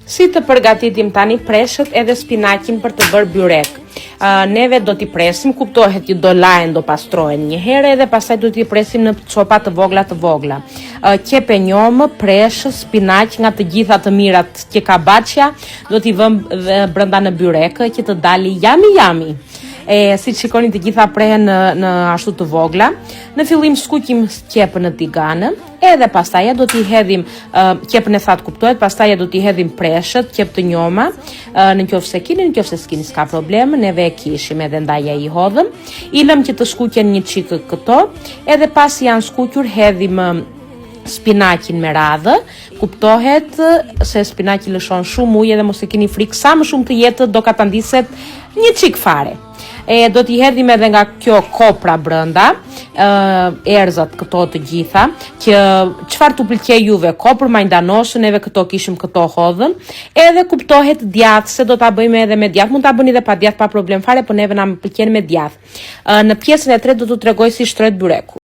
Si të përgatitim tani preshët edhe spinaqin për të bërë byrek. Neve do t'i presim, kuptohet që do lajen, do pastrohen një herë edhe pastaj do t'i presim në copa të vogla. Qepe njomë, preshë, spinaq nga të gjitha të mirat që ka baçja, do t'i vëm brenda në byrek që të dali yami. Si që shikoni të gjitha prehen në ashtu të vogla. Në fillim skuqim qepën në tiganë, edhe pastaja do t'i hedhim qepën e thatë kuptohet, pastaja do t'i hedhim preshët, qep të njoma, në qoftë se kini, në qoftë se s'kini s'ka problem, neve e kishim edhe ndaja i hodhëm. I lëm që të skuqen një çikë këto, edhe pas janë skuqur hedhim spinaqin me radhë, kuptohet se spinaqi lëshon shumë ujë edhe mos e keni frikë sa më shumë të jetë do ka ta ndiset një çik fare. Do t'i hedhim edhe nga kjo kopra brenda, erzat këto të gjitha, që çfarë t'u pëlqej juve, kopër, majdanosë, neve këto kishim këto hodhën, edhe kuptohet djathë, se do t'a bëjmë edhe me djathë, mund t'a bëni edhe pa djathë pa problem fare, po neve na më pëlqen me djathë. Në pjesën e tretë do t'u tregoj si shtrohet byreku.